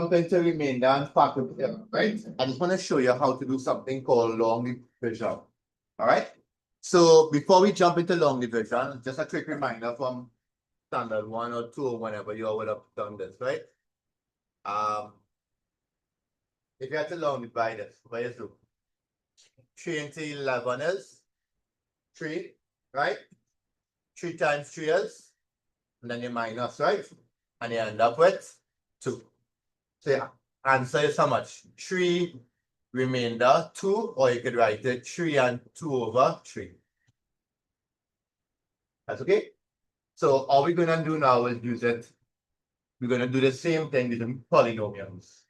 jump into remainder and factor here, right? I just want to show you how to do something called long division. All right. So before we jump into long division, just a quick reminder from standard 1 or 2 or whenever you would have done this, right? If you had to long divide this, what you do? 3 into 11 is 3, right? 3 times 3 is, and then you minus, right? And you end up with 2. So yeah, answer is how much? 3 remainder 2, or you could write it 3 and 2 over 3. That's okay? So all we're going to do now is use it. We're going to do the same thing with the polynomials,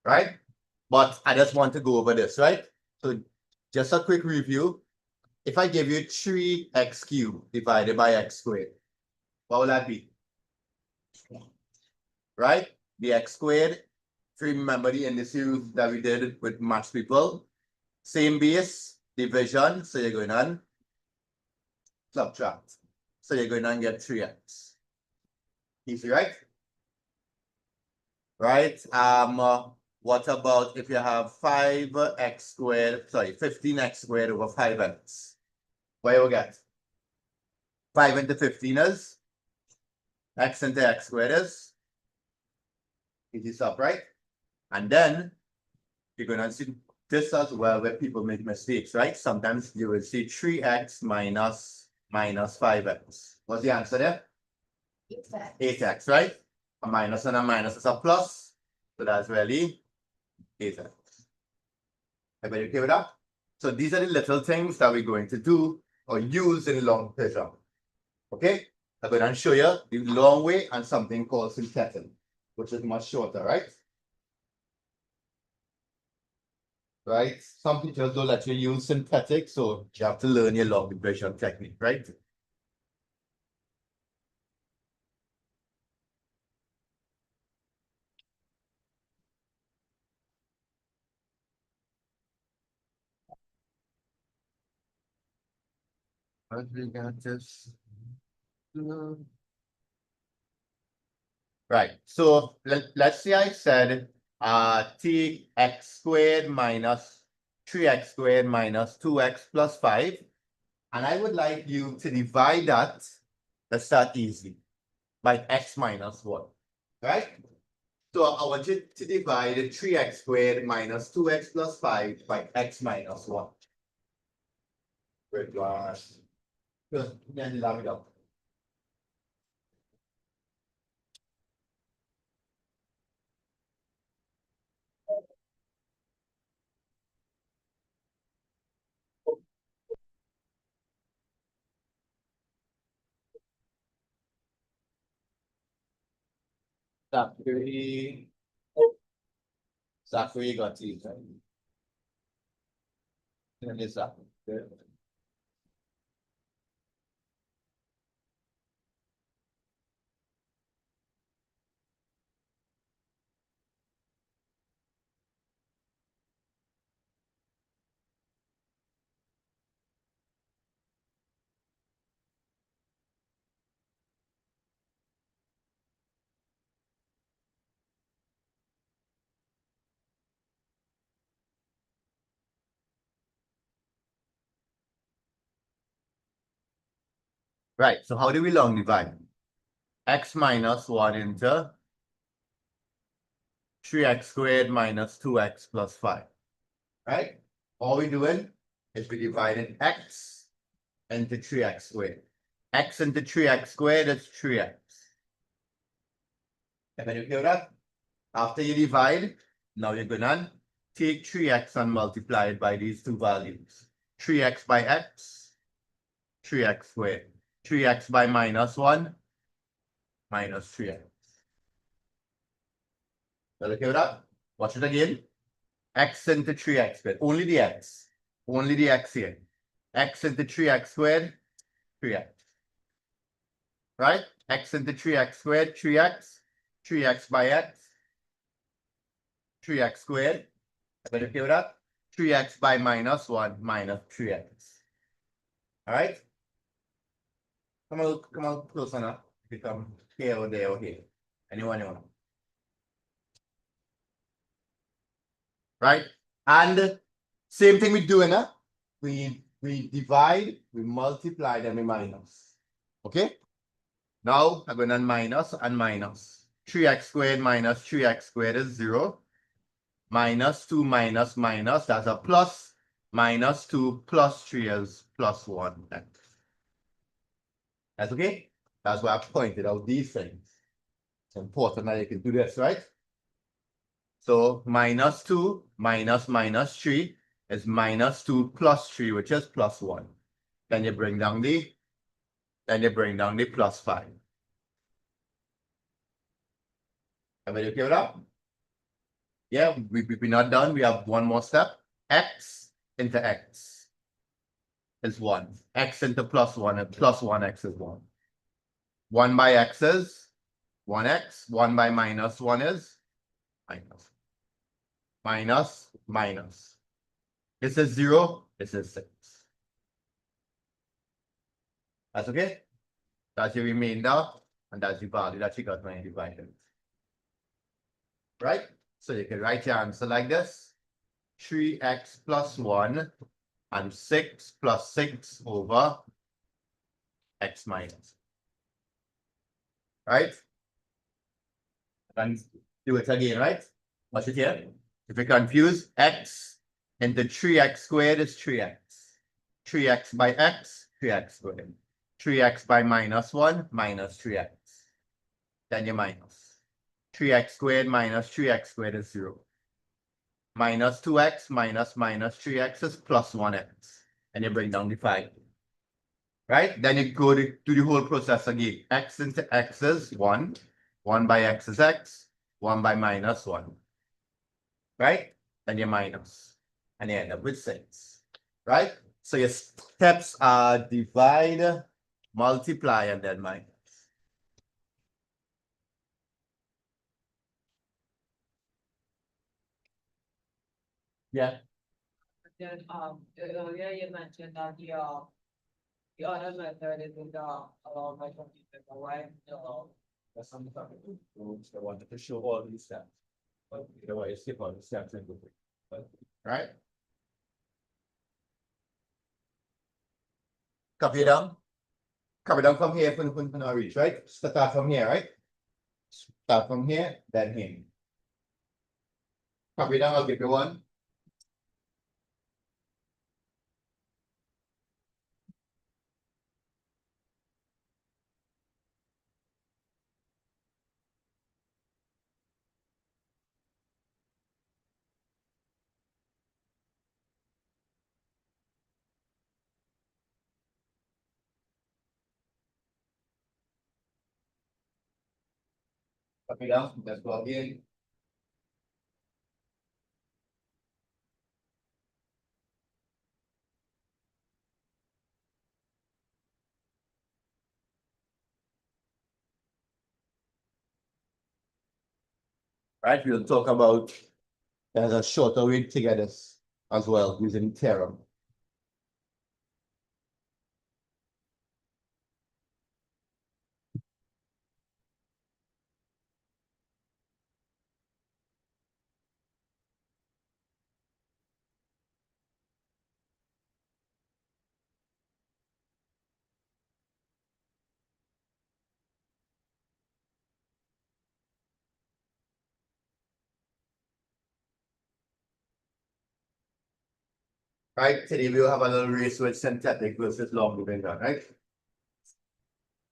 right? But I just want to go over this, right? So just a quick review. If I give you 3x cubed divided by x squared, what will that be? Right? The x squared. If you remember the indices that we did with maths people, same base, division, so you're going on subtract. So you're going to get 3x. Easy, right? Right? What about if you have 5x squared, sorry, 15x squared over 5x? What you will get? 5 into 15 is x into x squared is easy stuff, right? And then you're going to see this as well where people make mistakes, right? Sometimes you will see 3x minus 5x. What's the answer there? 8x, right? A minus and a minus is a plus. So that's really 8x. Everybody okay with that? So these are the little things that we're going to do or use in long division. Okay? I'm going to show you the long way and something called synthetic, which is much shorter, right? Right? Some teachers don't let you use synthetic, so you have to learn your long division technique, right? But we got this. Right. So let's say I said t x squared minus 3x squared minus 2x plus 5. And I would like you to divide that, let's start easy, by x minus 1. Right? So I want you to divide 3x squared minus 2x plus 5 by x minus 1. Great. Good. Then love it up. Zachary got it. And it's up. Good. Right. So how do we long divide? X minus 1 into 3x squared minus 2x plus 5. Right? All we're doing is we dividing x into 3x squared. X into 3x squared is 3x. Can you hear that? After you divide, now you're gonna take 3x and multiply it by these two values. 3x by x, 3x squared. 3x by minus 1, minus 3x. Okay with that? Watch it again. X into 3x squared. Only the x. Only the x here. X into 3x squared, 3x. Right? X into 3x squared, 3x. 3x by x, 3x squared. Everybody okay with that? 3x by minus 1 minus 3x. All right? Come on close enough. Become here or there or here. Anyone? right? And same thing we do, we divide, we multiply, then we minus. Okay? Now I'm going to minus and minus. 3x squared minus 3x squared is 0. Minus 2 minus minus, that's a plus. Minus 2 plus 3 is plus 1. That's okay? That's why I pointed out these things. It's important that you can do this, right? So minus 2 minus minus 3 is minus 2 plus 3, which is plus 1. Then you bring down the plus 5. Everybody okay with that? Yeah, we're not done. We have one more step. X into X is 1. X into plus 1 and plus 1x is 1. 1 by X is 1x. 1 by minus 1 is minus. Minus, minus. This is 0. This is 6. That's okay? That's your remainder, and that's the value that you got when you divide it. Right? So you can write your answer like this. 3x plus 1 and 6 plus 6 over x minus. Right? And do it again, right? Watch it here. If you're confused, x into 3x squared is 3x. 3x by x, 3x squared. 3x by minus 1, minus 3x. Then you minus. 3x squared minus 3x squared is 0. Minus 2x minus minus 3x is plus 1x. And you bring down the 5. Right? Then you go to do the whole process again. X into x is 1. 1 by x is x. 1 by minus 1. Right? Then you minus. And you end up with 6. Right? So your steps are divide, multiply, and then minus. Yeah. Then earlier you mentioned that the other method is in the allowed by computer, right? That's something I wanted to show all these steps. But either way, you skip all the steps and go through. Right? Copy it down. Copy down from here when I reach, right? Start from here, right? Start from here, then here. Copy down, I'll give you one. Copy down, let's go again. Right, we'll talk about there's a shorter way to get this as well using theorem. Right, today we'll have a little race with synthetic versus long loop, right?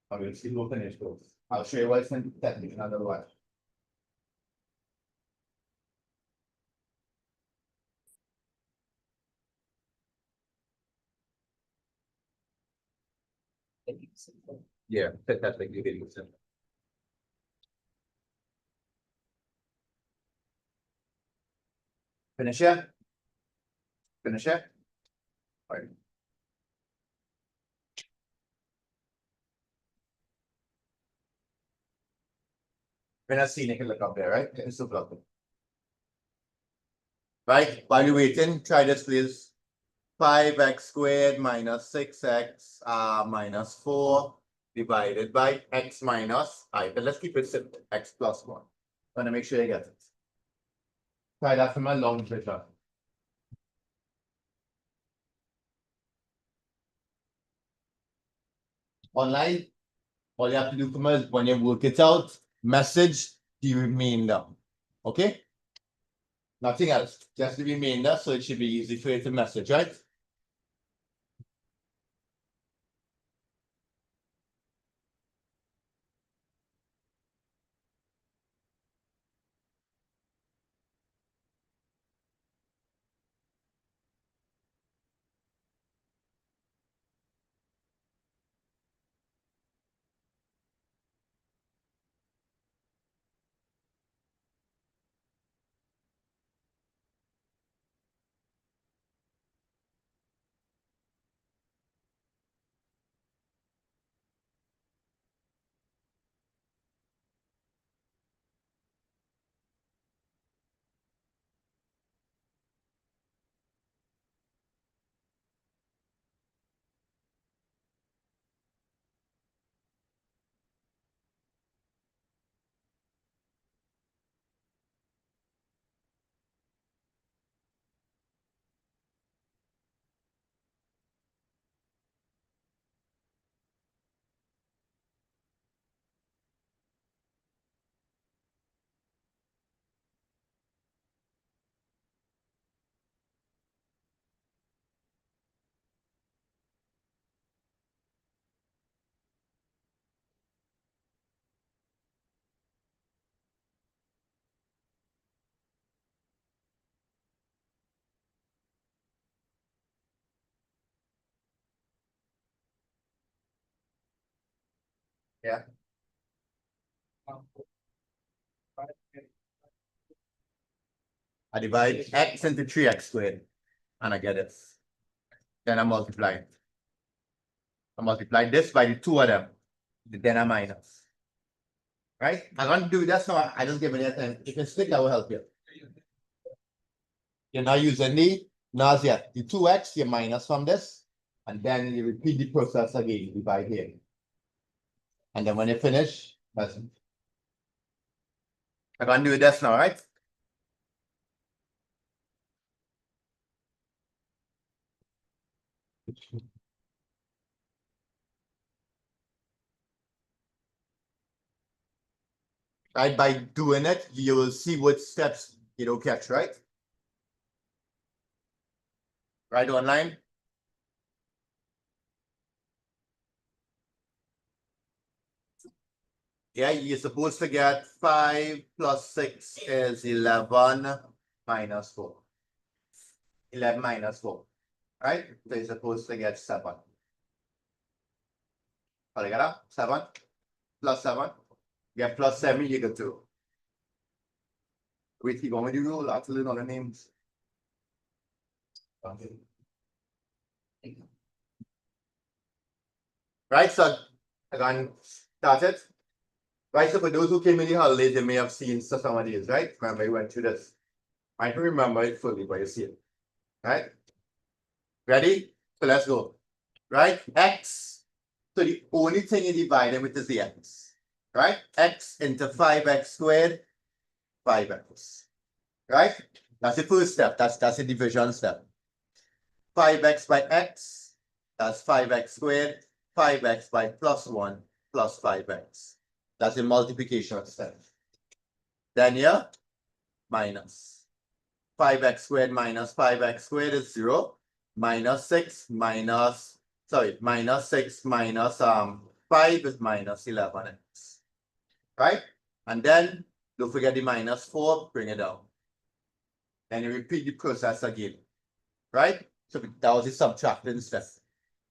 I will see who finish those. I'll show you what's synthetic in other words. Yeah, synthetic you can use it. Finish it? Finish it? All right. When I see you can look up there, right? It's still blocking. Right, while you're waiting, try this please. 5x squared minus 6x minus 4 divided by x minus I. But let's keep it simple. X plus 1. Want to make sure you get it. Try that from a long picture. Online, all you have to do from is when you work it out, message the remainder. Okay? Nothing else, just the remainder, so it should be easy for you to message, right? Yeah. I divide x into 3x squared, and I get this. Then I multiply it. I multiply this by the two of them, then I minus. Right? I'm going to do that so I don't give any attention. If you stick, that will help you. You're not using the NAS yet. The 2x, you minus from this, and then you repeat the process again, you divide here. And then when you finish, that's it. I'm going to do this now, right? Right, by doing it, you will see what steps you don't catch, right? Right online. Yeah, you're supposed to get 5 plus 6 is 11 minus 4. 11 minus 4, right? So you're supposed to get 7. Altogether, 7 plus 7. Get plus 7, you get 2. Wait, you want me to do lots of little other names? Okay. Right, so again, start it. Right, so for those who came in the holidays, you may have seen some of these, right? Remember, we went through this. I can remember it fully, but you see it. Right? Ready? So let's go. Right? X. So the only thing you divide them with is the x. Right? X into 5x squared, 5x. Right? That's the first step. That's the division step. 5x by x, that's 5x squared. 5x by plus 1 plus 5x. That's the multiplication step. Then here, minus. 5x squared minus 5x squared is 0. Minus 6 minus, minus 6 minus 5 is minus 11x. Right? And then don't forget the minus 4, bring it down. Then you repeat the process again. Right? So that was the subtracting step.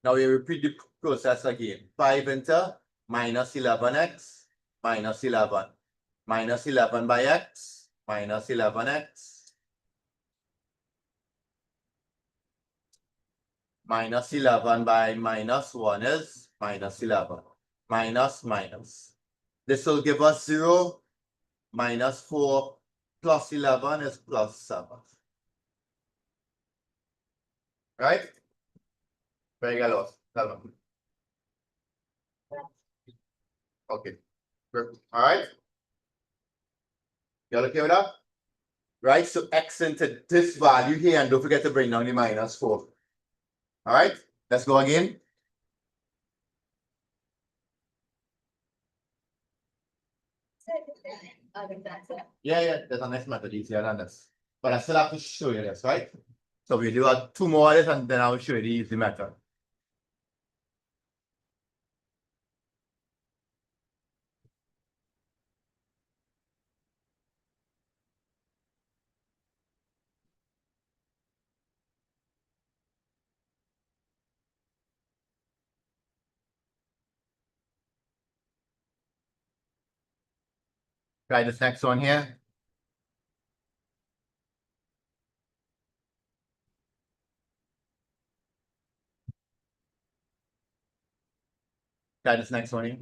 Now we repeat the process again. 5 into minus 11x minus 11. Minus 11 by x minus 11x. Minus 11 by minus 1 is minus 11. Minus minus. This will give us 0. Minus 4 plus 11 is plus 7. Right? Very good. Okay. Good. All right. You're okay with that? right? So x into this value here, and don't forget to bring down the -4. All right, let's go again. Yeah, there's a next method easier than this. But I still have to show you this, right? So we do 2 more of this, and then I'll show you the easy method. Try this next one here. Try this next one here.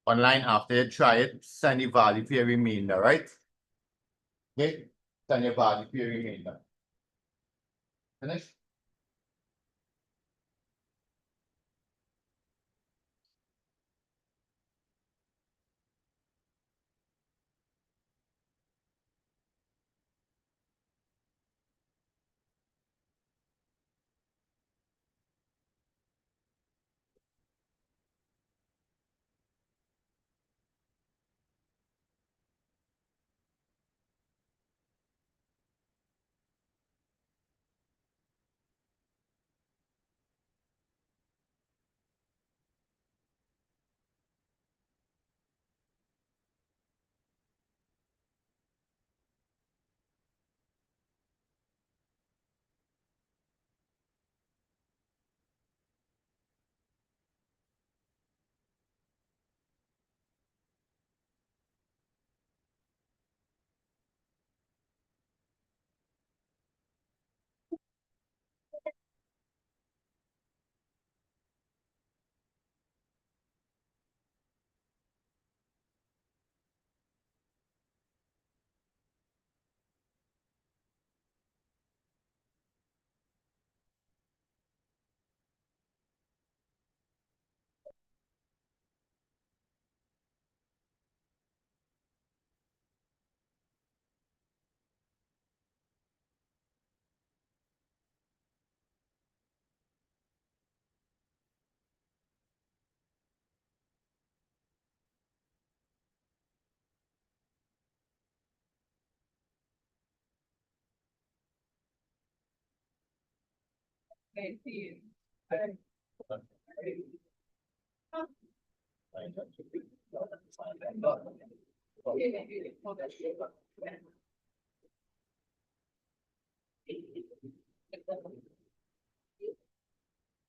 Online after you try it, send the value for your remainder, right? Okay, send your value for your remainder. Finish.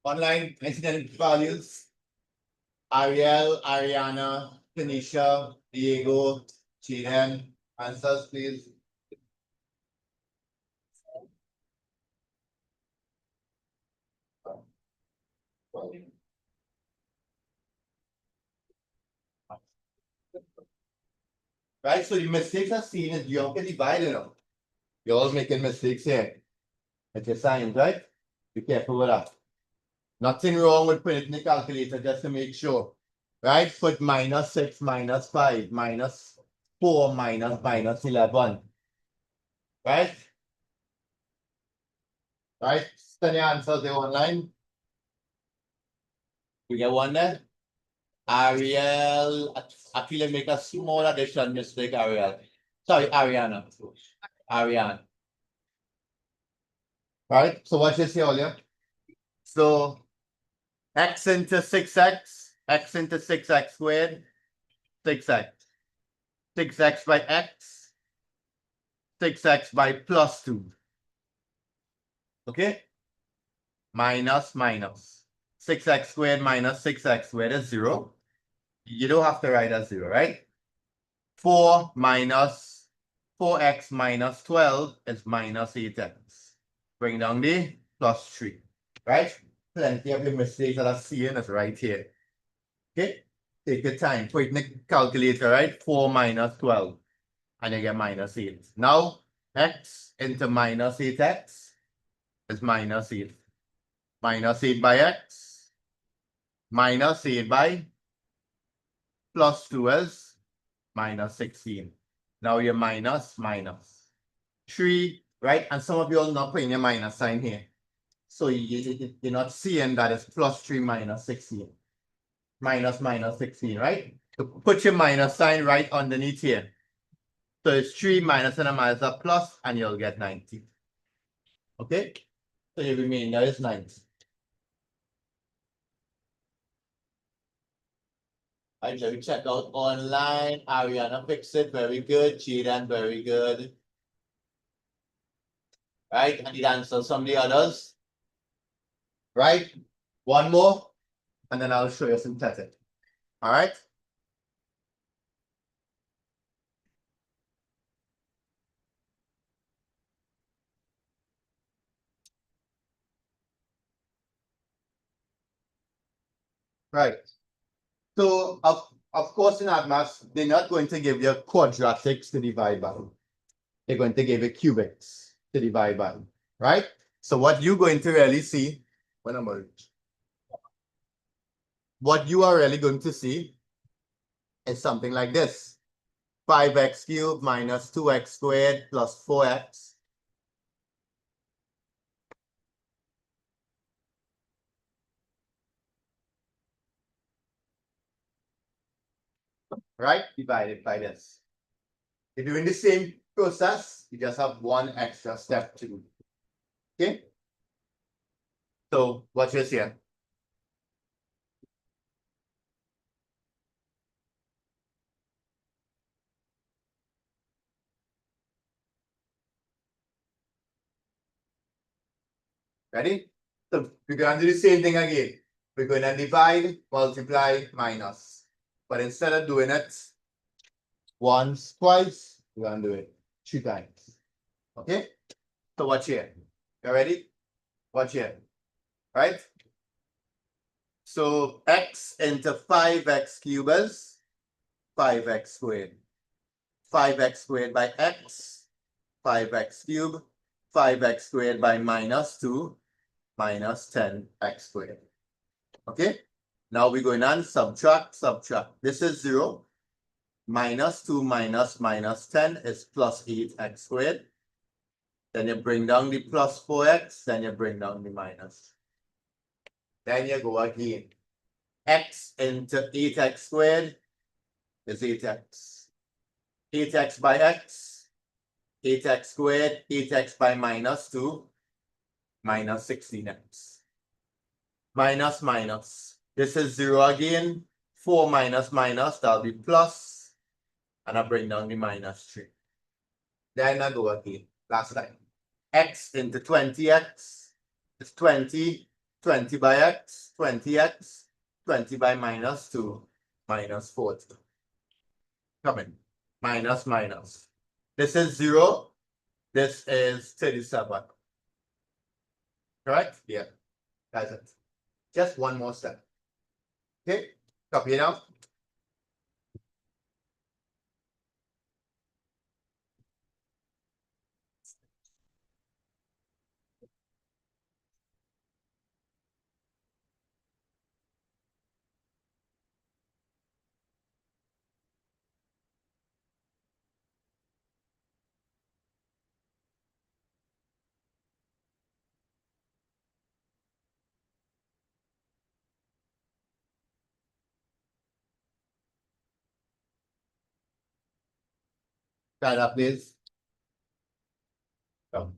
Online incident values. Ariel, Ariana, Tanisha, Diego, Chiren. Answers, please. Right, so the mistakes are seen as you can divide them. You're all making mistakes here. It's your signs, right? Be careful with that. Nothing wrong with putting it in the calculator just to make sure. Right? Put -6, -5, -4, -11. Right? Right? Send your answers there online. We get one there. Ariel, actually make a small addition mistake, Ariel. Sorry, Ariana. Ariane. Right, so what you see earlier? So x into 6x, x into 6x squared, 6x. 6x by x, 6x by plus 2. Okay? Minus, minus. 6x squared minus 6x squared is 0. You don't have to write as 0, right? 4 minus 4x minus 12 is minus 8x. Bring down the plus 3, right? Plenty of the mistakes that I'm seeing is right here. Okay? Take your time. Put it in the calculator, right? 4 minus 12. And you get minus 8. Now, x into minus 8x is minus 8. Minus 8 by x. Minus 8 by plus 2 is minus 16. Now you're minus, minus. 3, right? And some of you are not putting your minus sign here. So you're not seeing that it's plus 3 minus 16. Minus, minus 16, right? So put your minus sign right underneath here. So it's 3 minus and a minus a plus, and you'll get 90. Okay? So your remainder is 90. Right, let me check out online. Ariana fixed it. Very good. Jaden, very good. Right? I need to answer some of the others. Right? One more, and then I'll show you synthetic. All right? Right. So, of course, in maths, they're not going to give you quadratics to divide by. They're going to give you cubics to divide by. Right? So, what you're going to really see, what you are really going to see is something like this. 5x cubed minus 2x squared plus 4x. Right? Divided by this. You're doing the same process, you just have one extra step to do. Okay? So watch this here. Ready? So we're going to do the same thing again. We're going to divide, multiply, minus. But instead of doing it once, twice, we're going to do it 3 times. Okay? So watch here. You ready? Watch here. Right? So x into 5x cubed is 5x squared. 5x squared by x, 5x cubed, 5x squared by minus 2, minus 10x squared. Okay? Now we're going on subtract, subtract. This is 0. Minus 2 minus minus 10 is plus 8x squared. Then you bring down the plus 4x, then you bring down the minus. Then you go again. X into 8x squared is 8x. 8x by x, 8x squared, 8x by minus 2, minus 16x. Minus, minus. This is 0 again. 4 minus minus, that'll be plus. And I bring down the minus 3. Then I go again. Last time. X into 20x is 20. 20 by x, 20x. 20 by minus 2, minus 40. Come in. Minus, minus. This is 0. This is 37. Correct? Yeah. That's it. Just one more step. Okay? Copy it out. Stand up, please. Come.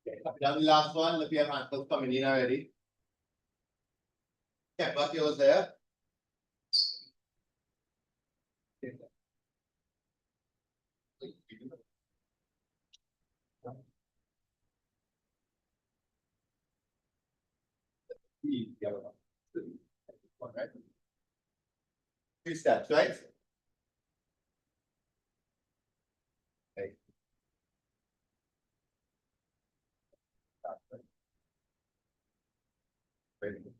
Okay. Now the last one, if you have answers coming in already. Yeah, got yours there. Alright. 2 steps, right? Okay. Very good.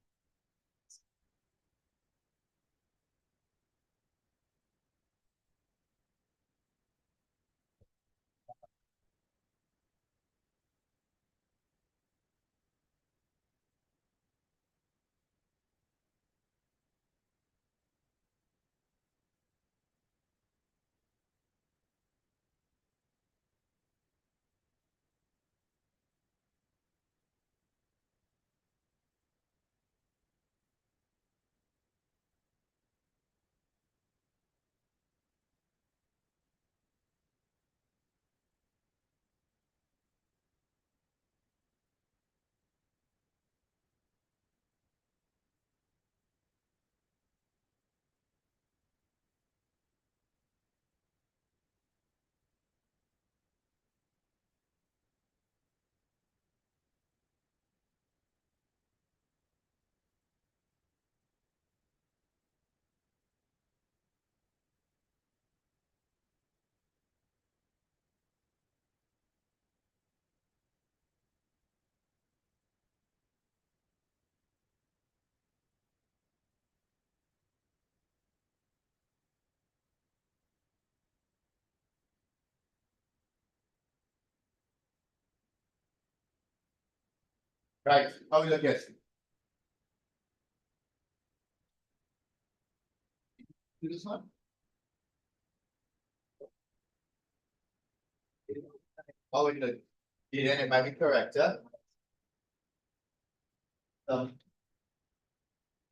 Right, how will you guess? This one? How will you? It might be correct, yeah?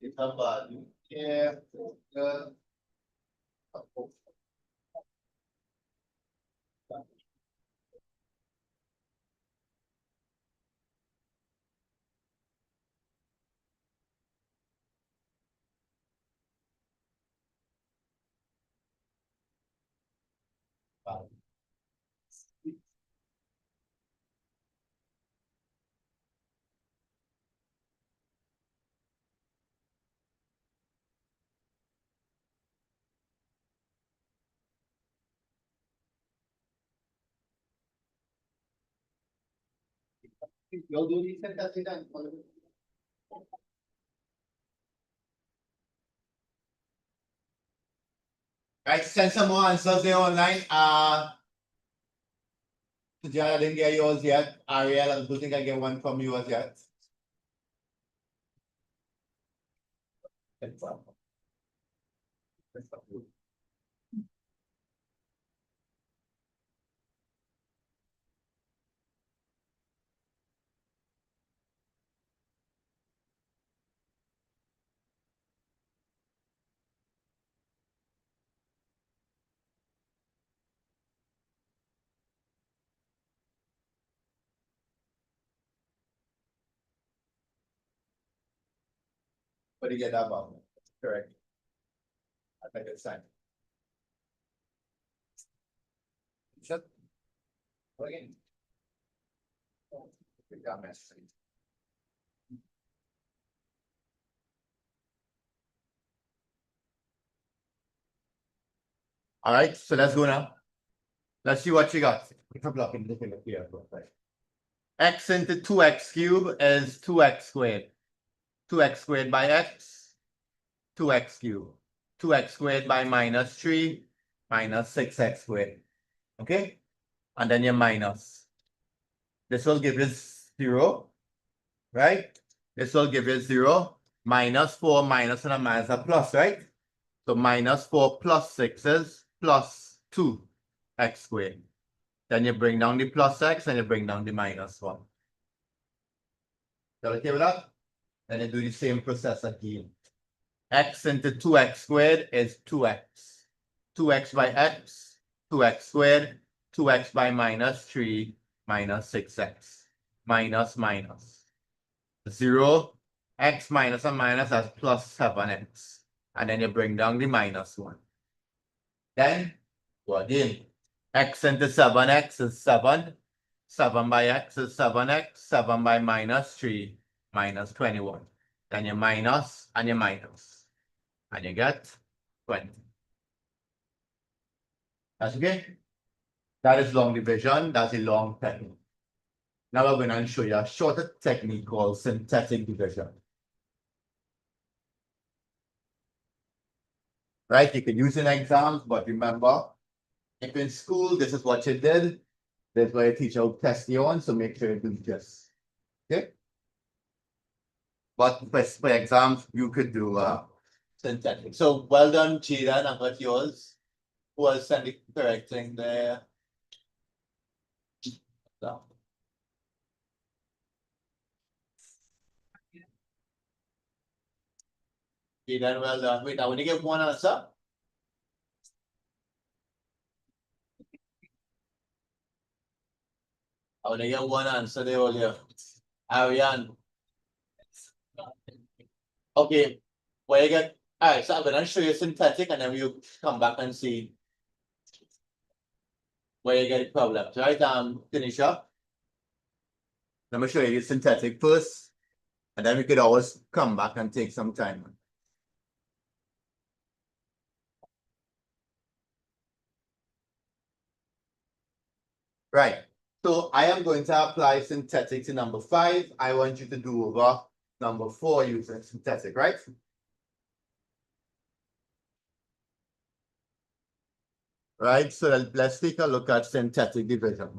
It's about, yeah, You'll do these synthetic then. Right, send some more answers there online. John, I didn't get yours yet. Ariel, I don't think I get one from yours yet. What do you get that about? Correct. I think it's time. Shut. Again. All right, so let's go now. Let's see what you got. X into 2x cubed is 2x squared. 2x squared by x, 2x cubed. 2x squared by minus 3, minus 6x squared. Okay? And then your minus. This will give you 0, right? This will give you 0. Minus 4, minus and a minus a plus, right? So minus 4 plus 6 is plus 2x squared. Then you bring down the plus x and you bring down the minus 1. You okay with that? Then you do the same process again. X into 2x squared is 2x. 2x by x, 2x squared, 2x by minus 3, minus 6x. Minus, minus. 0, x minus and minus as plus 7x. And then you bring down the minus 1. Then, go again. X into 7x is 7. 7 by x is 7x. 7 by minus 3, minus 21. Then you minus and you minus. And you get 20. That's okay? That is long division. That's a long technique. Now we're going to show you a shorter technique called synthetic division. Right? You can use in exams, but remember, if in school, this is what you did. This is what your teacher will test you on, so make sure you do this. Okay? But for exams, you could do synthetic. So well done, Jiran. I got yours. Who was sending correcting there? So. Jiran, well done. Wait, I want to give one answer. I want to get one answer there earlier. Ariane. Okay, where you get, all right, so I'm gonna show you synthetic and then we'll come back and see where you get problems, right? Tanisha. Let me show you the synthetic first, and then we could always come back and take some time. Right, so I am going to apply synthetic to number 5. I want you to do over number 4 using synthetic, right? Right, so let's take a look at synthetic division.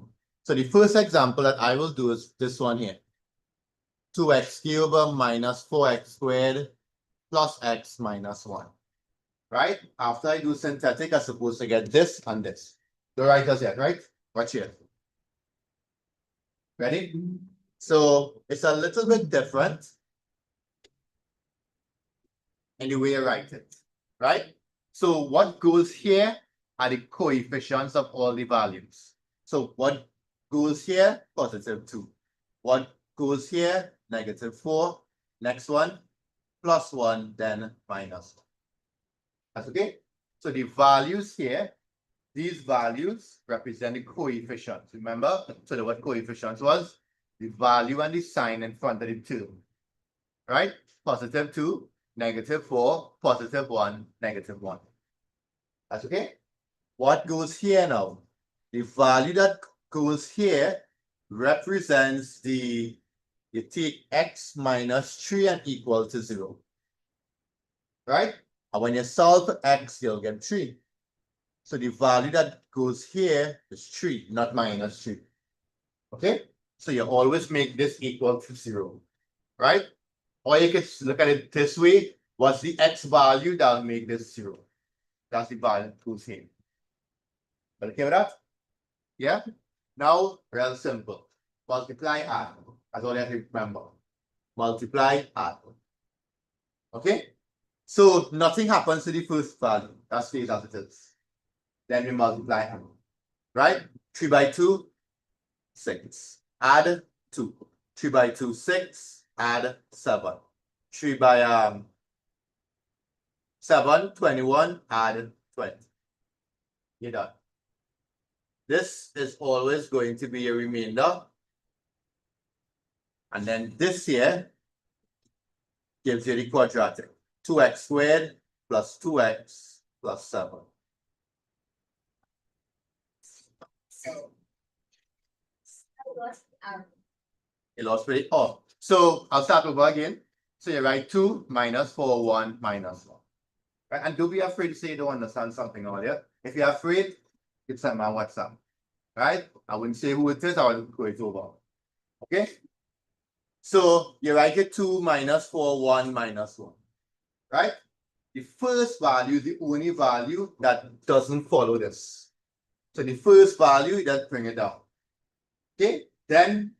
So the first example that I will do is this one here. 2x cubed minus 4x squared plus x minus 1. Right? After I do synthetic, I'm supposed to get this and this. The writers yet, right? Watch here. Ready? So it's a little bit different in the way you write it, right? So what goes here are the coefficients of all the values. So what goes here? Positive 2. What goes here? Negative 4. Next one, plus 1, then minus 1. That's okay? So the values here, these values represent the coefficients. Remember? So what coefficients was? The value and the sign in front of the term. Right? Positive 2, negative 4, positive 1, negative 1. That's okay? What goes here now? The value that goes here represents the you take x minus 3 and equal to 0. Right? And when you solve for x, you'll get 3. So the value that goes here is 3, not minus 3. Okay? So you always make this equal to 0. Right? Or you could look at it this way. What's the x value that'll make this 0? That's the value that goes here. Okay with that? Yeah? Now, real simple. Multiply, add. That's all you have to remember. Multiply, add. Okay? So nothing happens to the first value. That stays as it is. Then we multiply, add. Right? 3 by 2, 6. Add 2. 3 by 2, 6. Add 7. 3 by 7, 21. Add 20. You're done. This is always going to be a remainder. And then this here gives you the quadratic. 2x squared plus 2x plus 7. You lost pretty. Oh, so I'll start over again. So you write 2 minus 4, 1 minus 1. Right? And don't be afraid to say you don't understand something earlier. If you're afraid, you send my WhatsApp. Right? I wouldn't say who it is, I would go it over. Okay? So you write it 2 minus 4, 1 minus 1. Right? The first value is the only value that doesn't follow this. So the first value, you just bring it down. Okay? Then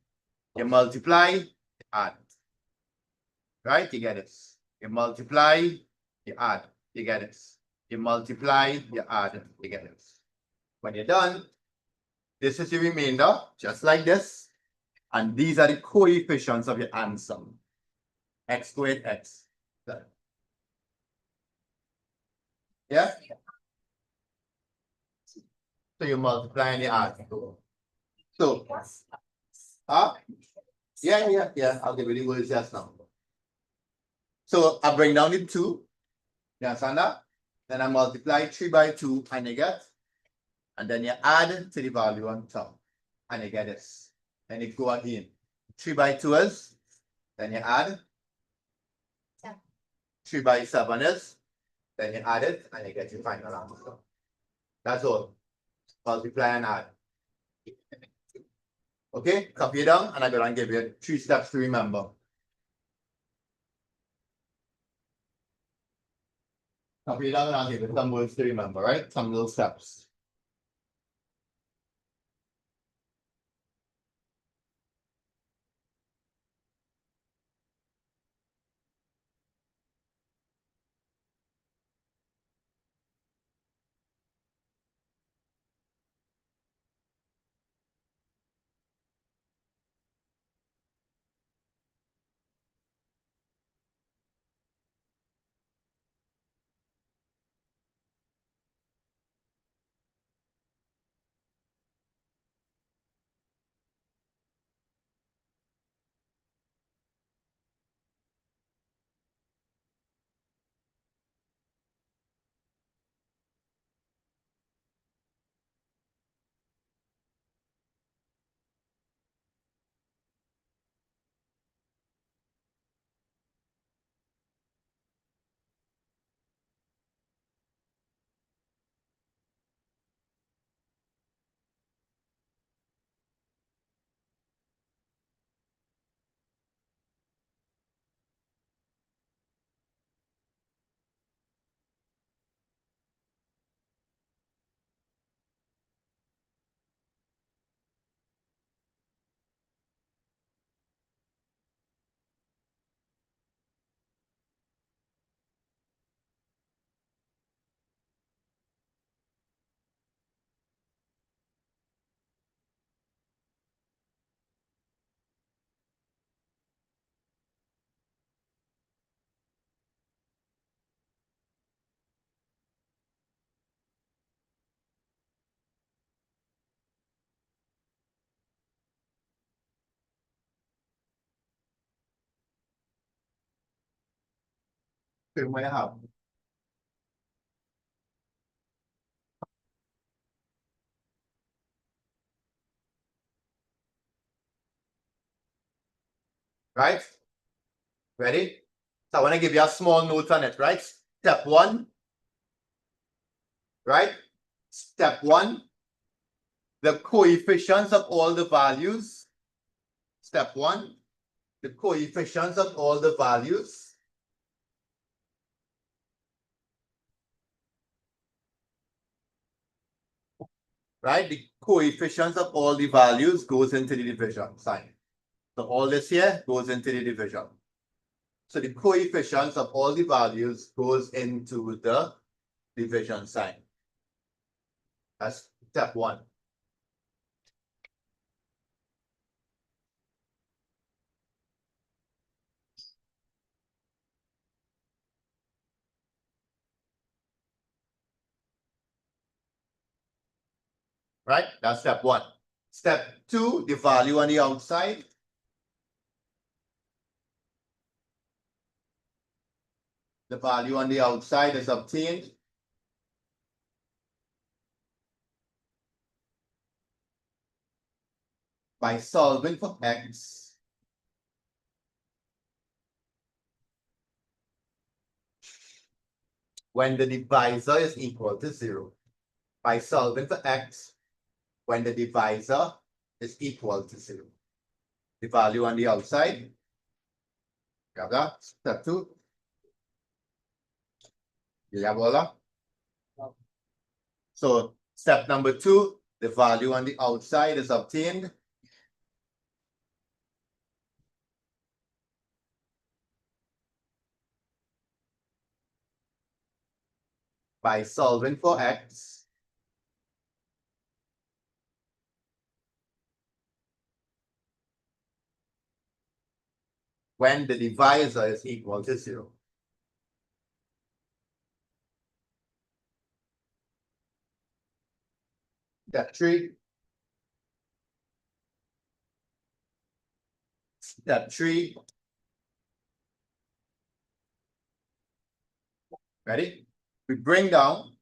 you multiply, add. Right? You get this. You multiply, you add. You get this. You multiply, you add. You get this. When you're done, this is the remainder, just like this. And these are the coefficients of your answer. X squared, x. Yeah? So you multiply and you add. So, yeah. I'll give you the words just now. So I bring down the 2. You understand that? Then I multiply 3 by 2 and you get. And then you add to the value on top. And you get this. Then you go again. 3 by 2 is. Then you add. 3 by 7 is. Then you add it and you get your final answer. That's all. Multiply and add. Okay? Copy it down and I'm going to give you 3 steps to remember. Copy it down and I'll give you some words to remember, right? Some little steps. Film what you have. right? Ready? So I want to give you a small note on it, right? Step one, right? Step one, the coefficients of all the values. Step one, the coefficients of all the values. Right? The coefficients of all the values goes into the division sign. So all this here goes into the division. So the coefficients of all the values goes into the division sign. That's step one. Right? That's step one. Step two, the value on the outside. The value on the outside is obtained by solving for x when the divisor is equal to 0. By solving for x when the divisor is equal to 0. The value on the outside. Got that? Step two. Yeah, voila. So step number two, the value on the outside is obtained by solving for x when the divisor is equal to 0. Step three. Step three. Ready? We bring down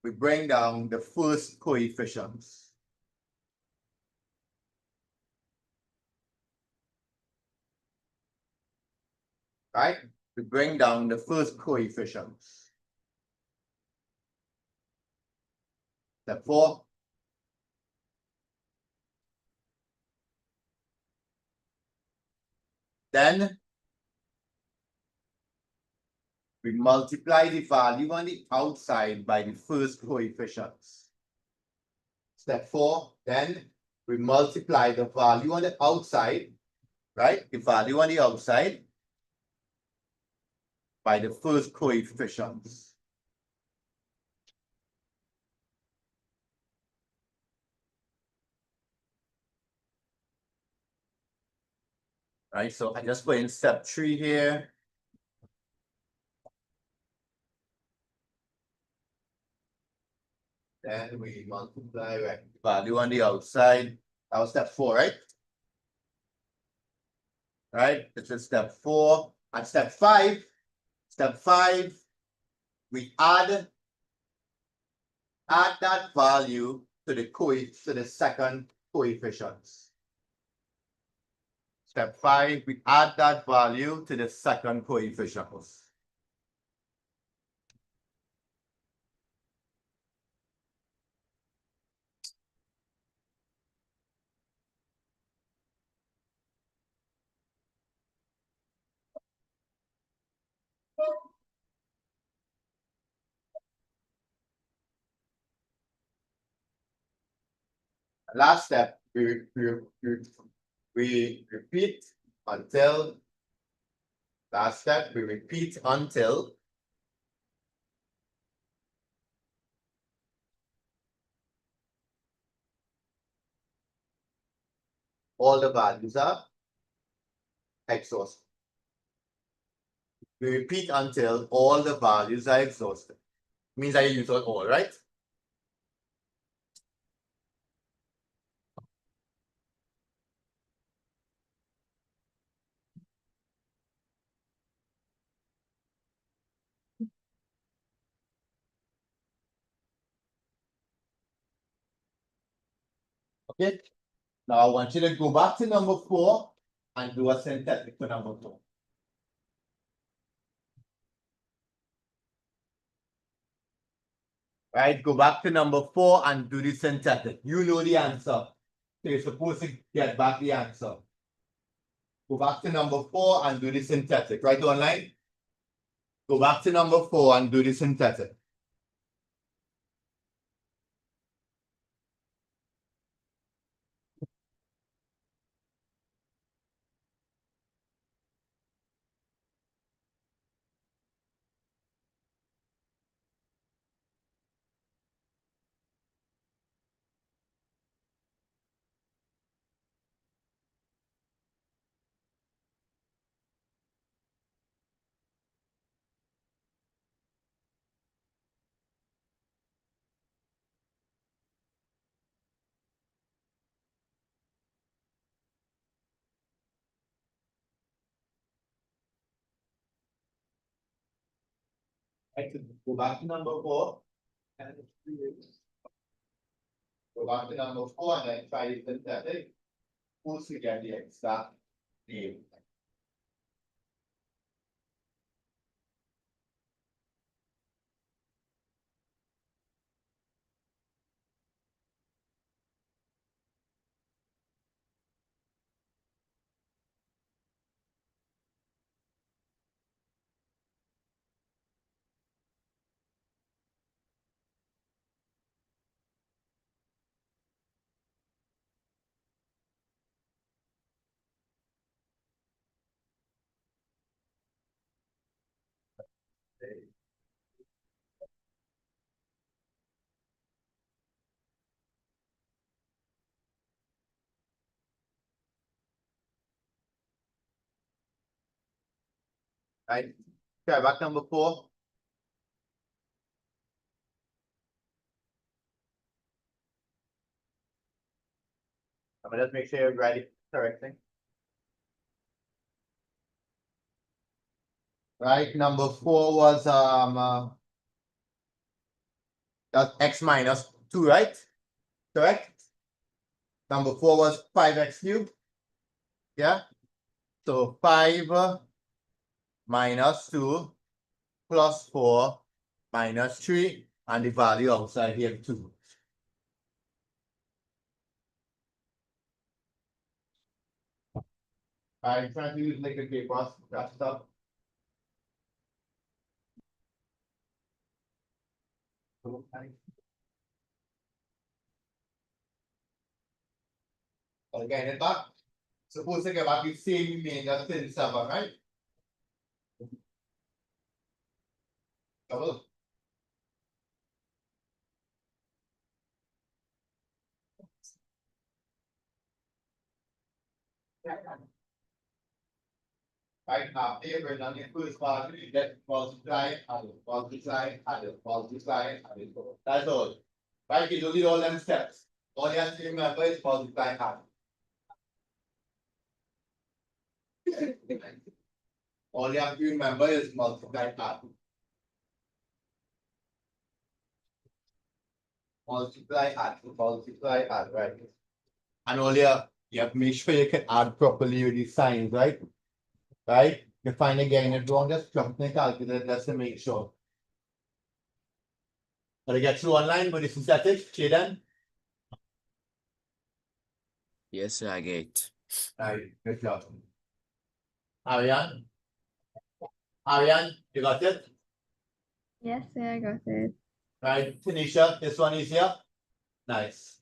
the first coefficients. Right? We bring down the first coefficients. Step four. Then we multiply the value on the outside by the first coefficients. Step four, then we multiply the value on the outside, right? The value on the outside by the first coefficients. Right, so I just put in step three here. Then we multiply value on the outside. That was step four, right? Right, this is step four. And step five, we add that value to the second coefficients. Step five, we add that value to the second coefficients. Last step, we repeat until, last step, we repeat until all the values are exhausted. We repeat until all the values are exhausted. Means I use all, right? Okay. Now I want you to go back to number 4 and do a synthetic for number 4. Right, go back to number 4 and do the synthetic. You know the answer. So you're supposed to get back the answer. Go back to number 4 and do the synthetic. Right online? Go back to number 4 and do the synthetic. Right, go back to number 4. And go back to number 4 and then try the synthetic. Supposed to get the exact name. Right, try back number 4. I'm gonna just make sure you're writing correct thing. Right, number 4 was that's x minus 2, right? Correct? Number 4 was 5x cubed. Yeah. So 5 minus 2 plus 4 minus 3, and the value outside here 2. I'm trying to use liquid paper, that stuff. Again, it back. Suppose I get back the same main as in 7, right? Double. Right now, here on the first part, you get multiply, add, multiply, add, multiply, add. That's all. Right, you don't need all them steps. All you have to remember is multiply, add. All you have to remember is multiply, add. Multiply, add, right? And all you have to make sure you can add properly with these signs, right? Right? You find again it wrong, just jump in the calculator just to make sure. But I get through online with the synthetic, Jaden? Yes, sir, I get. Right, good job. Ariane? Ariane, you got it? Yes, sir, I got it. Right, Tanisha, this one is here. Nice.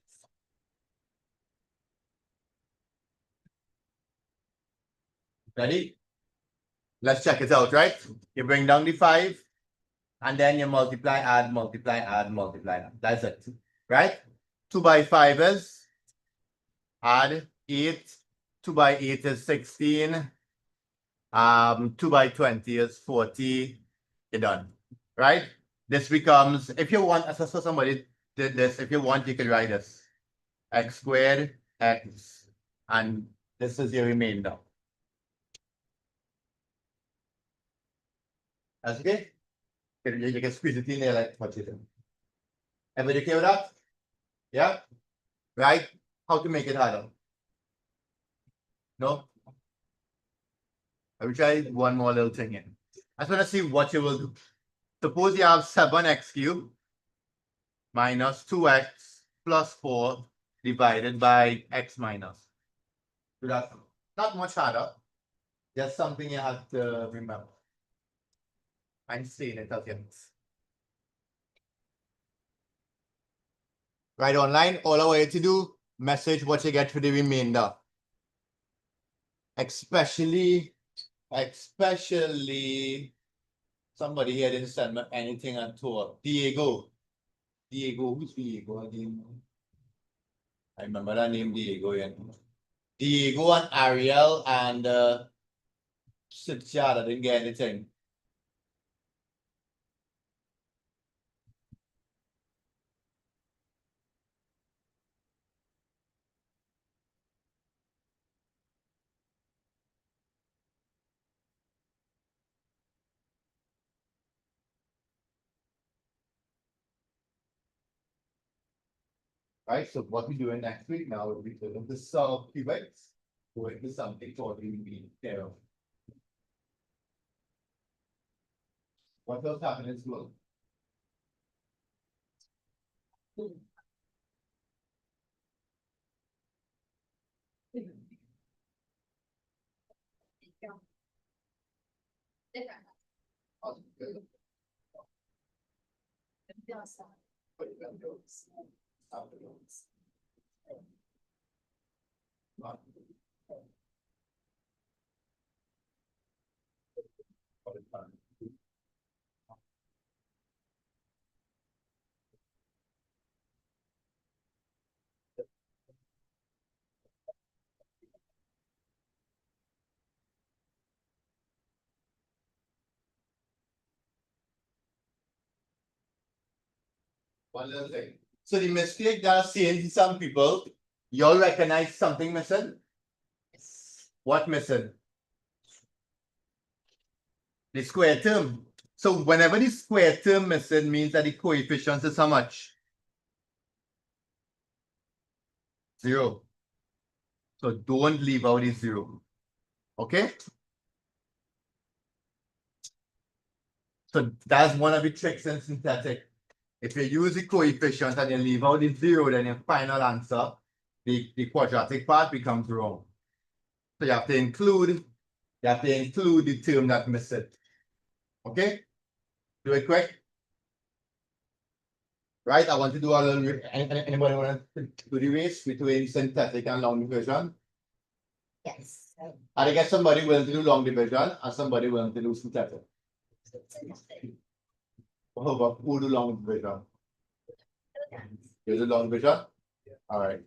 Ready? Let's check it out, right? You bring down the 5, and then you multiply, add, multiply, add, multiply. That's it, right? 2 by 5 is add 8. 2 by 8 is 16. 2 by 20 is 40. You're done, right? This becomes, if you want, so somebody did this, if you want, you can write this. X squared, x, and this is your remainder. That's okay? You can squeeze it in there like what you do. Everybody okay with that? Yeah? Right? How to make it harder? No? I will try one more little thing in. I just want to see what you will do. Suppose you have 7x cubed minus 2x plus 4 divided by x minus. So that's not much harder. Just something you have to remember. I'm seeing it again. Right online, all I want you to do, message what you get for the remainder. Especially, somebody here didn't send me anything at all. Diego, who's Diego again? I remember that name Diego, yeah. Diego and Ariel and Cynthia, I didn't get anything. Right, so what we're doing next week now is we're going to solve cubics, going to something called the theorem. What else happened in school? One little thing. So the mistake that I've seen some people, y'all recognize something missing? What missing? The square term. So whenever the square term missing means that the coefficient is how much? 0. So don't leave out the 0. Okay? So that's one of the tricks in synthetic. If you use the coefficient and you leave out the 0, then your final answer, the quadratic part becomes wrong. So you have to include the term that missing. Okay? Do it quick. Right, I want to do a little, anybody want to do the race between synthetic and long division? Yes. I guess somebody willing to do long division and somebody willing to do synthetic. How about who do long division? You do long division? All right.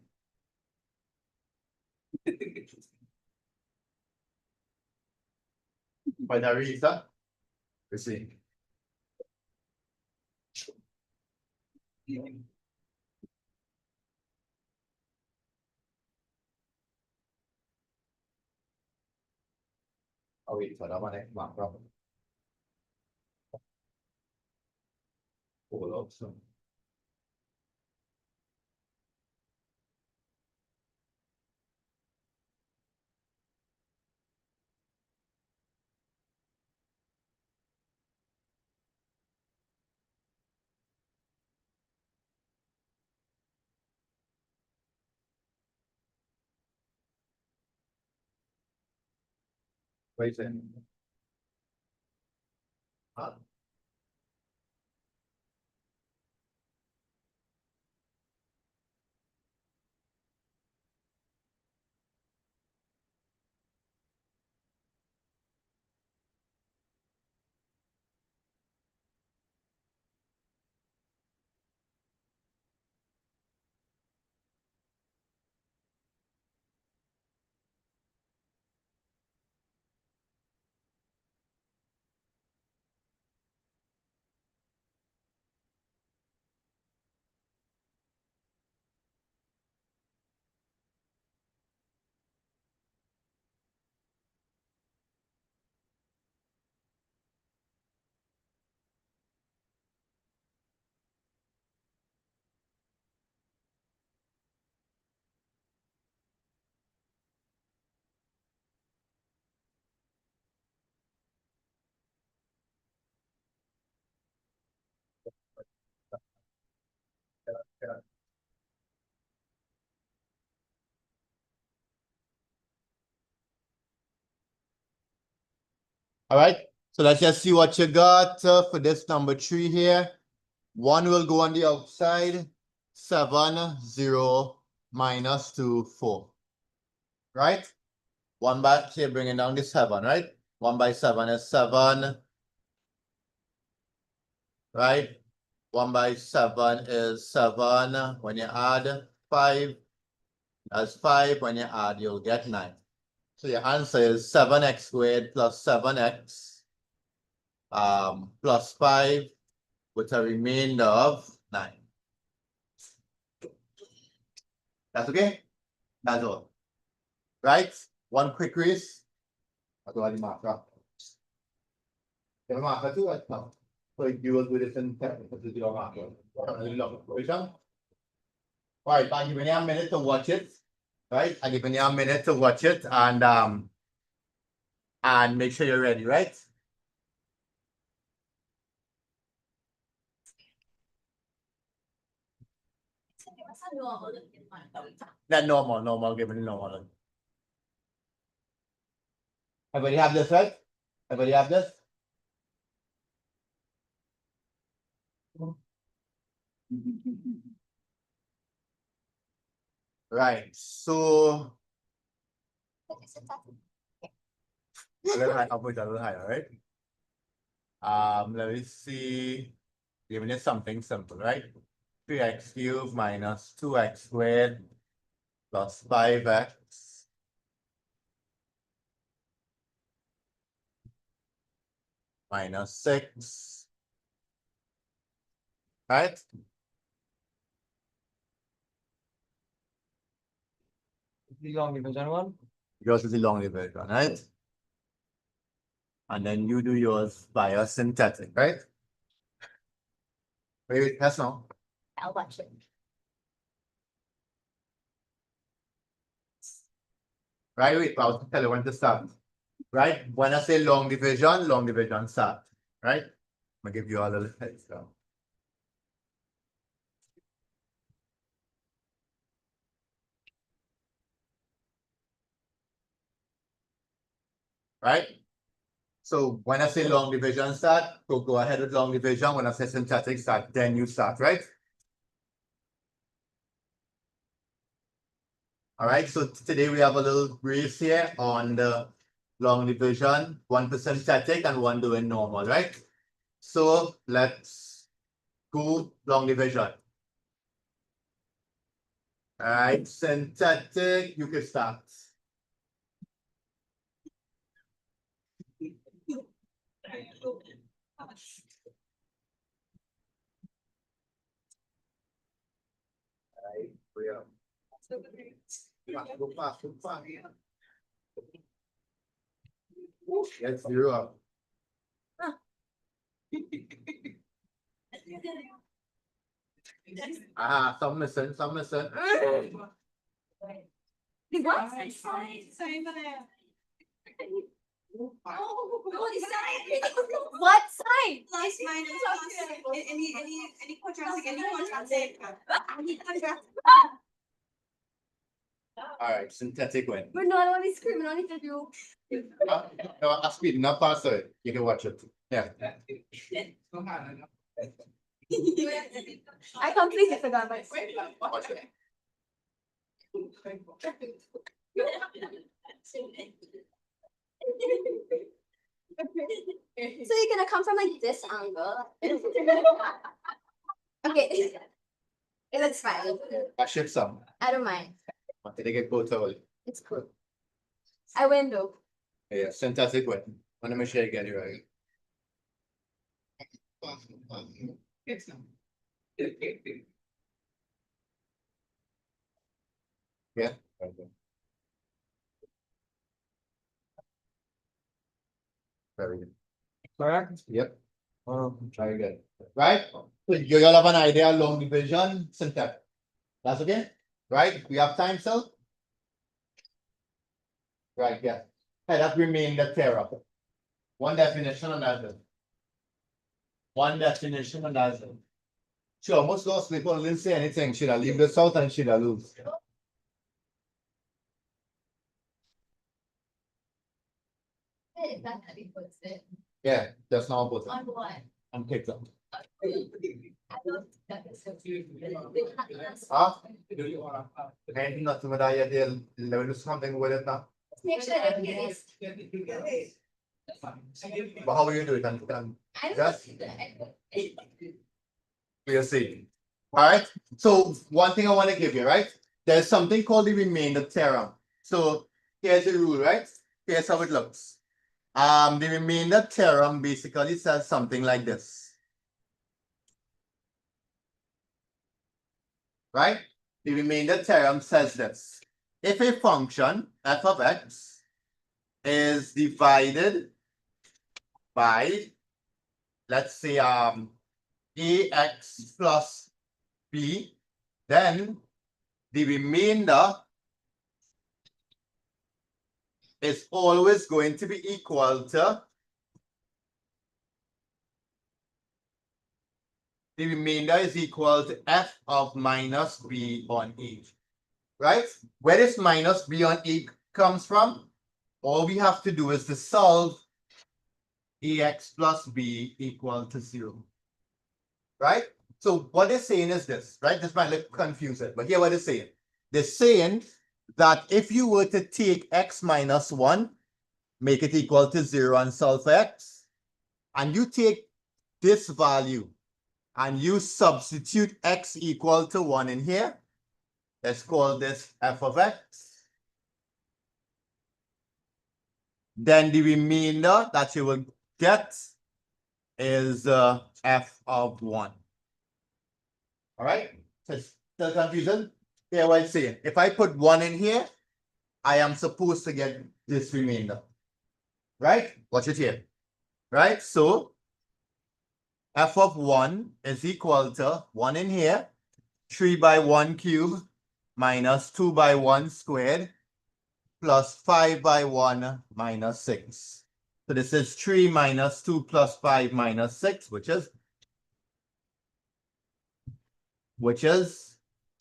By the reason, let's see. Oh wait, for that one, mark problem. Hold up, so. Wait a minute. Huh? All right, so let's just see what you got for this number 3 here. 1 will go on the outside. 7, 0, minus 2, 4. Right? 1 by, here bringing down the 7, right? 1 by 7 is 7. Right? 1 by 7 is 7. When you add 5, that's 5. When you add, you'll get 9. So your answer is 7x squared plus 7x plus 5 with a remainder of 9. That's okay? That's all. Right? One quick race. I'll go ahead and mark up. You have a marker too, right? No. So you will do this in 10 because it's your marker. Right, I'll give you a minute to watch it. Right? I'll give you a minute to watch it and make sure you're ready, right? Not normal, give me normal. Everybody have this, right? Everybody have this? Right, so a little high, I'll put it a little higher, right? Let me see. Giving it something simple, right? 3x cubed minus 2x squared plus 5x minus 6. Right? The long division one. Yours is the long division, right? And then you do yours via synthetic, right? Wait, that's no. I'll watch it. Right, wait, I'll tell you when to start. Right? When I say long division start. Right? I'm gonna give you all a little heads down. Right? So when I say long division start, so go ahead with long division. When I say synthetic start, then you start, right? All right, so today we have a little race here on the long division, 1 for synthetic and 1 doing normal, right? So let's go long division. All right, synthetic, you can start. Right, we are. Go fast, go fast. Yes, 0. Some missing, some missing. What? What sign? Plus, minus, plus, any quadratic, any quadratic. All right, synthetic win. We're not only screaming on each other. No, I speed not faster. You can watch it. Yeah. I completely forgot my. Watch it. So you're gonna come from like this angle. Okay. It looks fine. I shift some. I don't mind. Want to get both of it. It's cool. I win though. Yeah, synthetic win. Want to make sure you get it right. Yeah. Okay. Very good. Correct. Yep. Very good. Right? So you all have an idea of long division, synthetic. That's okay? Right? We have time still? Right, yeah. Hey, that remain the theorem. One definition and that's it. One definition and that's it. She almost lost sleep on, didn't say anything. Should I leave this out and should I lose? Yeah, that's not what. I'm kicked out. Huh? Anything nothing with that yet, they'll do something with it now. Make sure that it is. But how will you do it? Yes? We'll see. Alright, so one thing I want to give you, right? There's something called the remainder theorem. So here's the rule, right? Here's how it looks. The remainder theorem basically says something like this. Right? The remainder theorem says this. If a function f of x is divided by, let's say, ax plus b, then the remainder is always going to be equal to the remainder is equal to f of minus b on a. Right? Where this minus b on a comes from, all we have to do is to solve ax plus b equal to 0. Right? So what they're saying is this, right? This might look confusing, but here what they're saying. They're saying that if you were to take x minus 1, make it equal to 0 and solve for x, and you take this value and you substitute x equal to 1 in here, let's call this f of x. Then the remainder that you will get is f of 1. All right? So still confusion? Here what it's saying. If I put 1 in here, I am supposed to get this remainder. Right? Watch it here. Right? So f of 1 is equal to 1 in here, 3 by 1 cubed minus 2 by 1 squared plus 5 by 1 minus 6. So this is 3 minus 2 plus 5 minus 6, which is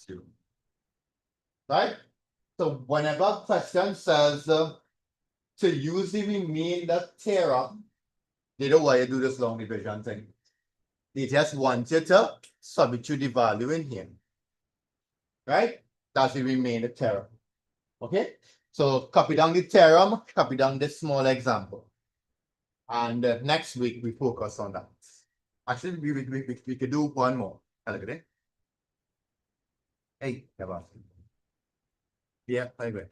2. Right? So whenever a question says to use the remainder theorem, they don't want you to do this long division thing. They just want you to substitute the value in here. Right? That's the remainder theorem. Okay? So copy down the theorem, copy down this small example. And next week we focus on that. Actually, we could do one more. Look at it. Hey, come on. Yeah, I agree.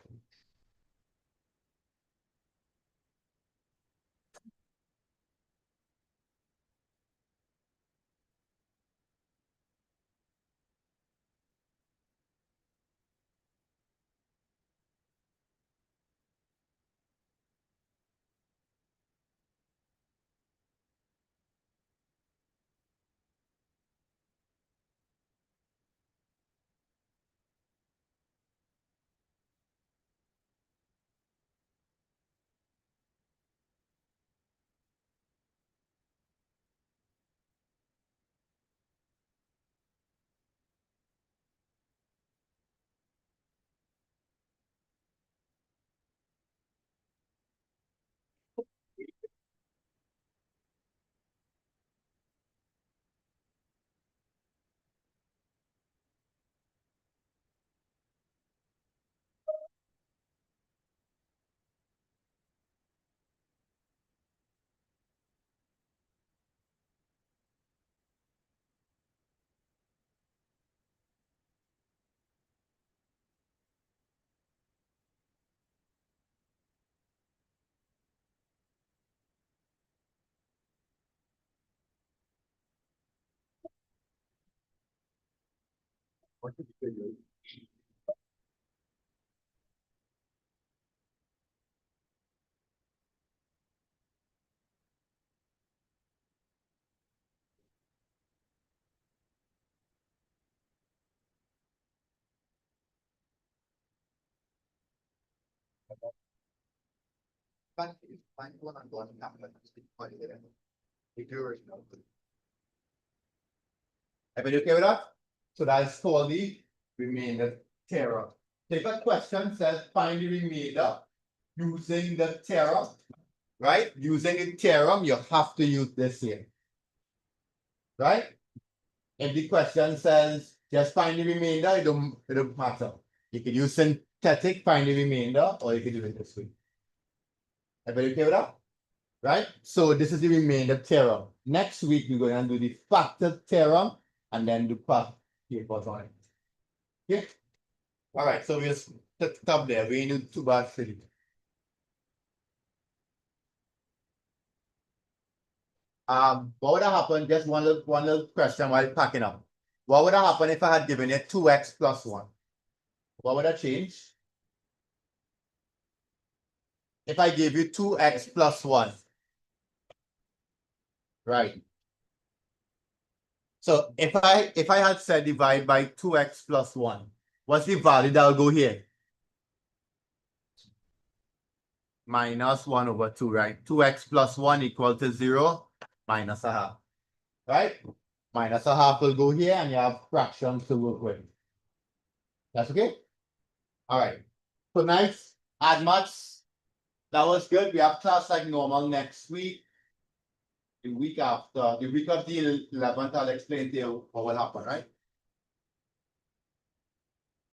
What did you do? Find one on one happen. If you're Everybody okay with that? So that's called the remainder theorem. Take a question says find the remainder using the theorem, right? Using the theorem, you have to use this here. Right? If the question says just find the remainder, it don't matter. You can use synthetic find the remainder, or you can do it this way. Everybody okay with that? Right? So this is the remainder theorem. Next week, we're going to do the factor theorem and then do past papers on it. Okay? All right, so we'll stop there. We need too bad for it. What would have happened? Just one little question while packing up. What would have happened if I had given you 2x plus 1? What would have changed? If I gave you 2x plus 1. Right. So if I had said divide by 2x plus 1, what's the value that will go here? Minus 1 over 2, right? 2x plus 1 equal to 0 minus a half. Right? Minus a half will go here and you have fractions to work with. That's okay? All right. So nice. Add maths. That was good. We have class like normal next week. The week after, the week of the 11th, I'll explain to you what will happen, right?